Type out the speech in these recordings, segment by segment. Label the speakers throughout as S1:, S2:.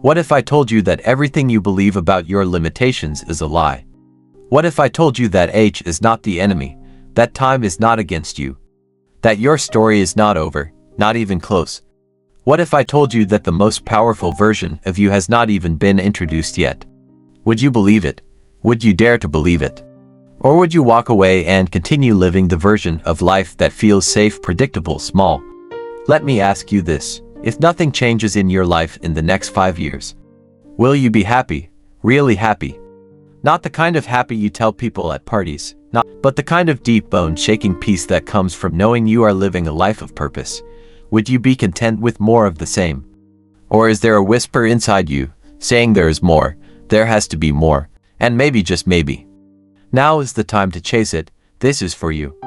S1: What if I told you that everything you believe about your limitations is a lie? What if I told you that age is not the enemy, that time is not against you, that your story is not over, not even close? What if I told you that the most powerful version of you has not even been introduced yet? Would you believe it? Would you dare to believe it? Or would you walk away and continue living the version of life that feels safe, predictable, small? Let me ask you this. If nothing changes in your life in the next 5 years, will you be happy? Really happy? Not the kind of happy you tell people at parties, but the kind of deep bone-shaking peace that comes from knowing you are living a life of purpose. Would you be content with more of the same? Or is there a whisper inside you, saying there is more, there has to be more, and maybe, just maybe, now is the time to chase it? This is for you.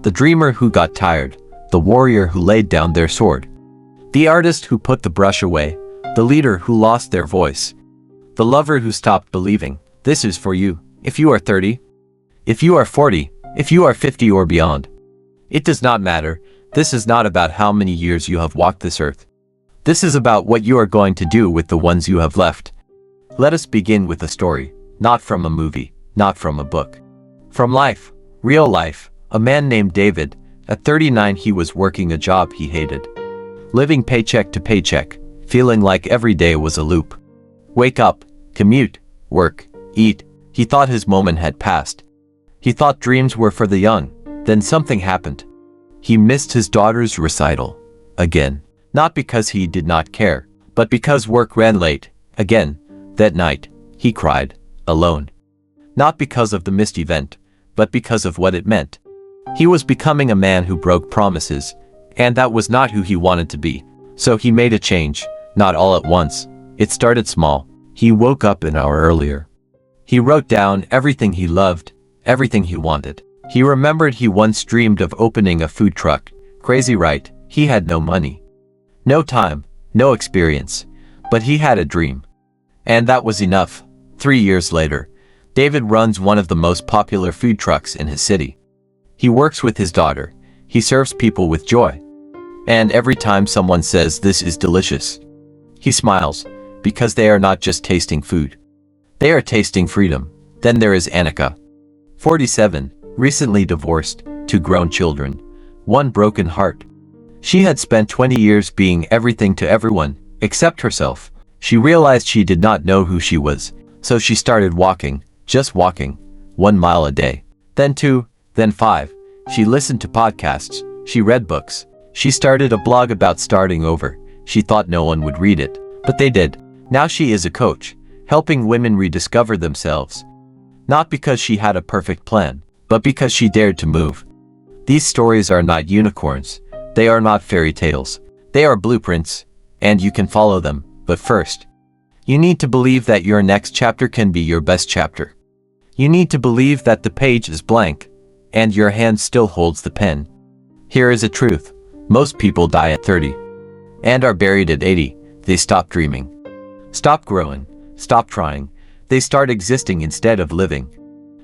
S1: The dreamer who got tired, the warrior who laid down their sword, the artist who put the brush away, the leader who lost their voice, the lover who stopped believing. This is for you. If you are 30, if you are 40, if you are 50 or beyond, it does not matter. This is not about how many years you have walked this earth. This is about what you are going to do with the ones you have left. Let us begin with a story, not from a movie, not from a book. From life, real life. A man named David. At 39 he was working a job he hated. Living paycheck to paycheck, feeling like every day was a loop. Wake up, commute, work, eat. He thought his moment had passed. He thought dreams were for the young. Then something happened. He missed his daughter's recital. Again. Not because he did not care, but because work ran late. Again. That night, he cried, alone. Not because of the missed event, but because of what it meant. He was becoming a man who broke promises, and that was not who he wanted to be. So he made a change, not all at once. It started small. He woke up an hour earlier. He wrote down everything he loved, everything he wanted. He remembered he once dreamed of opening a food truck. Crazy, right? He had no money, no time, no experience, but he had a dream. And that was enough. 3 years later, David runs one of the most popular food trucks in his city. He works with his daughter. He serves people with joy. And every time someone says this is delicious, he smiles, because they are not just tasting food. They are tasting freedom. Then there is Annika. 47, recently divorced, 2 grown children, 1 broken heart. She had spent 20 years being everything to everyone, except herself. She realized she did not know who she was, so she started walking, just walking, 1 mile a day. Then 2, then 5. She listened to podcasts, she read books. She started a blog about starting over. She thought no one would read it, but they did. Now she is a coach, helping women rediscover themselves. Not because she had a perfect plan, but because she dared to move. These stories are not unicorns. They are not fairy tales. They are blueprints, and you can follow them. But first, you need to believe that your next chapter can be your best chapter. You need to believe that the page is blank, and your hand still holds the pen. Here is a truth. Most people die at 30, and are buried at 80. They stop dreaming, stop growing, stop trying. They start existing instead of living.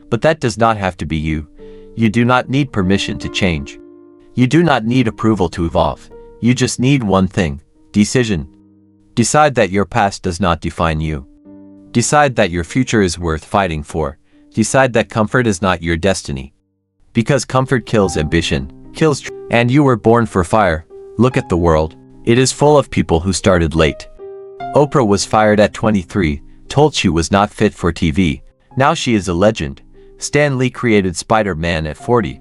S1: But that does not have to be you. You do not need permission to change. You do not need approval to evolve. You just need one thing: decision. Decide that your past does not define you. Decide that your future is worth fighting for. Decide that comfort is not your destiny. Because comfort kills ambition, and you were born for fire. Look at the world. It is full of people who started late. Oprah was fired at 23, told she was not fit for TV. Now she is a legend. Stan Lee created Spider-Man at 40.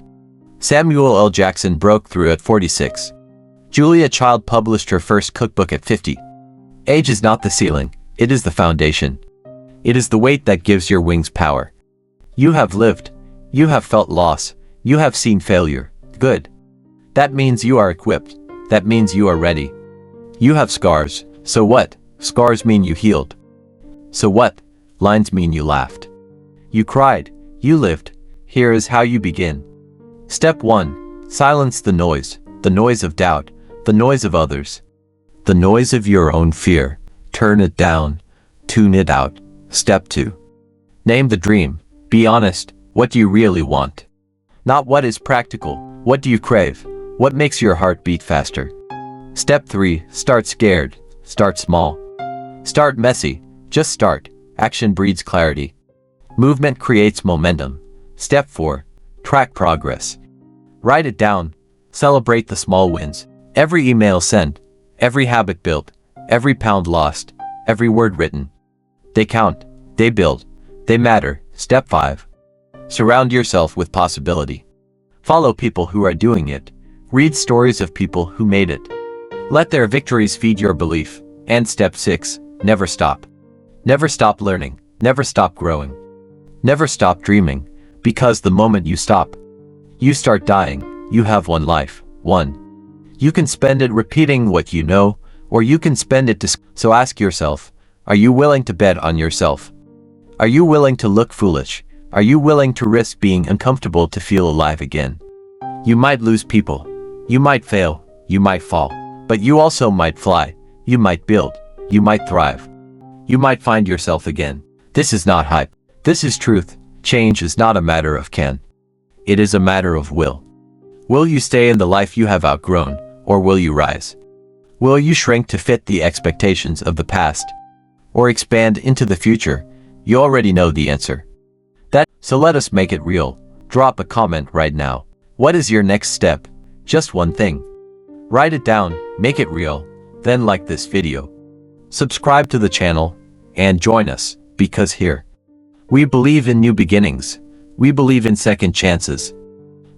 S1: Samuel L. Jackson broke through at 46. Julia Child published her first cookbook at 50. Age is not the ceiling, it is the foundation. It is the weight that gives your wings power. You have lived. You have felt loss. You have seen failure. Good. That means you are equipped. That means you are ready. You have scars. So what? Scars mean you healed. So what? Lines mean you laughed. You cried. You lived. Here is how you begin. Step 1. Silence the noise of doubt, the noise of others, the noise of your own fear. Turn it down. Tune it out. Step 2. Name the dream. Be honest. What do you really want? Not what is practical. What do you crave? What makes your heart beat faster? Step 3. Start scared. Start small. Start messy. Just start. Action breeds clarity. Movement creates momentum. Step 4. Track progress. Write it down. Celebrate the small wins. Every email sent, every habit built, every pound lost, every word written. They count. They build. They matter. Step 5. Surround yourself with possibility. Follow people who are doing it. Read stories of people who made it. Let their victories feed your belief. And step 6. Never stop. Never stop learning. Never stop growing. Never stop dreaming. Because the moment you stop, you start dying. You have one life. You can spend it repeating what you know, or you can spend it to... So ask yourself, are you willing to bet on yourself? Are you willing to look foolish? Are you willing to risk being uncomfortable to feel alive again? You might lose people. You might fail. You might fall. But you also might fly. You might build. You might thrive. You might find yourself again. This is not hype. This is truth. Change is not a matter of can. It is a matter of will. Will you stay in the life you have outgrown, or will you rise? Will you shrink to fit the expectations of the past, or expand into the future? You already know the answer. So let us make it real. Drop a comment right now. What is your next step? Just one thing. Write it down, make it real, then like this video. Subscribe to the channel, and join us, because here, we believe in new beginnings. We believe in second chances.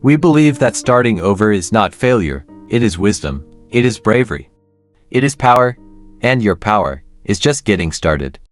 S1: We believe that starting over is not failure, it is wisdom, it is bravery. It is power, and your power is just getting started.